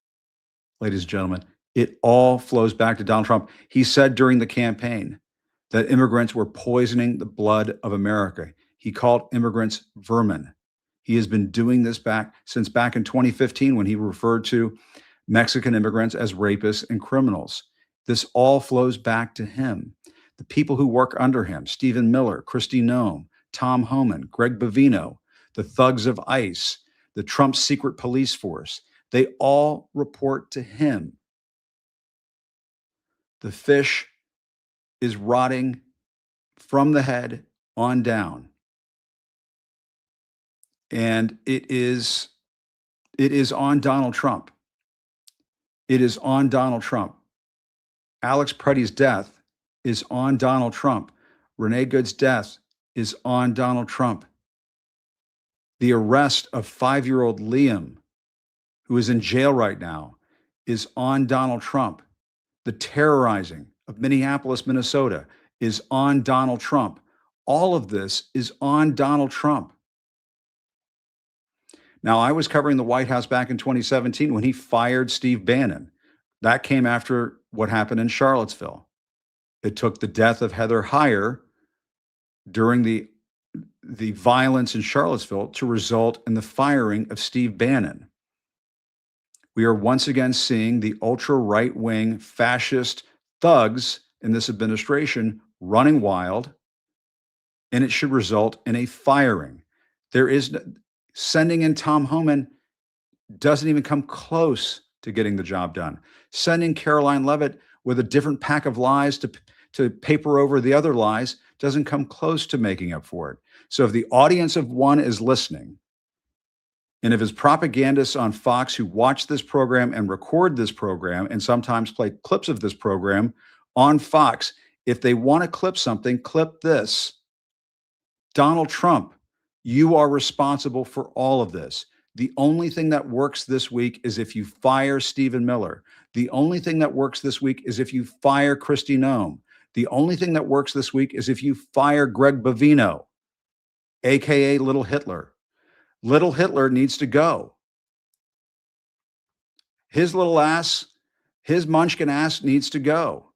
Ladies and gentlemen, it all flows back to Donald Trump. He said during the campaign that immigrants were poisoning the blood of America. He called immigrants vermin. He has been doing this since back in 2015 when he referred to Mexican immigrants as rapists and criminals. This all flows back to him. The people who work under him, Stephen Miller, Kristi Noem, Tom Homan, Greg Bovino, the thugs of ICE, the Trump secret police force, they all report to him. The fish is rotting from the head on down. And it is on Donald Trump. It is on Donald Trump. Alex Pretti's death is on Donald Trump. Renee Good's death is on Donald Trump. The arrest of 5-year-old Liam, who is in jail right now, is on Donald Trump. The terrorizing of Minneapolis, Minnesota is on Donald Trump. All of this is on Donald Trump. Now, I was covering the White House back in 2017 when he fired Steve Bannon. That came after what happened in Charlottesville. It took the death of Heather Heyer during the violence in Charlottesville to result in the firing of Steve Bannon. We are once again seeing the ultra right-wing fascist thugs in this administration running wild, and it should result in a firing. Sending in Tom Homan doesn't even come close to getting the job done. Sending Caroline Leavitt with a different pack of lies to paper over the other lies doesn't come close to making up for it. So if the audience of one is listening, and if his propagandists on Fox who watch this program and record this program and sometimes play clips of this program on Fox, if they want to clip something, clip this. Donald Trump, you are responsible for all of this. The only thing that works this week is if you fire Stephen Miller. The only thing that works this week is if you fire Kristi Noem. The only thing that works this week is if you fire Greg Bovino, AKA Little Hitler. Little Hitler needs to go. His little ass, his munchkin ass needs to go.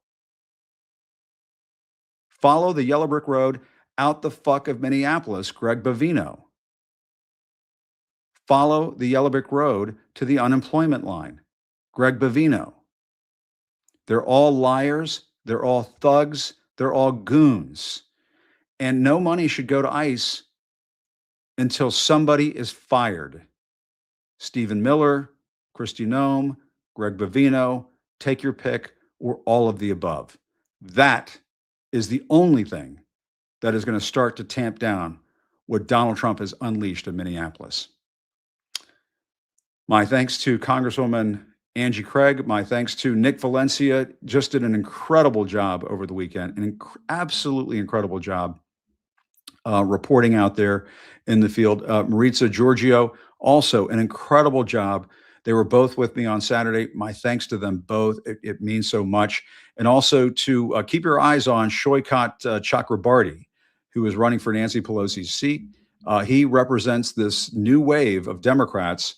Follow the yellow brick road out the fuck of Minneapolis, Greg Bovino. Follow the yellow brick road to the unemployment line, Greg Bovino. They're all liars. They're all thugs. They're all goons. And no money should go to ICE until somebody is fired. Stephen Miller, Kristi Noem, Greg Bovino, take your pick, or all of the above. That is the only thing that is going to start to tamp down what Donald Trump has unleashed in Minneapolis. My thanks to Congresswoman Angie Craig. My thanks to Nick Valencia. Just did an incredible job over the weekend, absolutely incredible job reporting out there in the field. Maritza Giorgio, also an incredible job. They were both with me on Saturday. My thanks to them both. It means so much. And also to keep your eyes on Saikat Chakrabarti, who is running for Nancy Pelosi's seat. He represents this new wave of Democrats.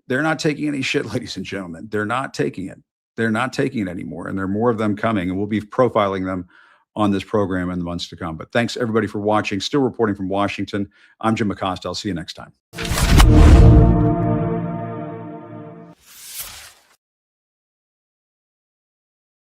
They're not taking any shit, ladies and gentlemen. They're not taking it. They're not taking it anymore. And there are more of them coming. And we'll be profiling them on this program in the months to come. But thanks, everybody, for watching. Still reporting from Washington. I'm JimAcosta. I'll see you next time.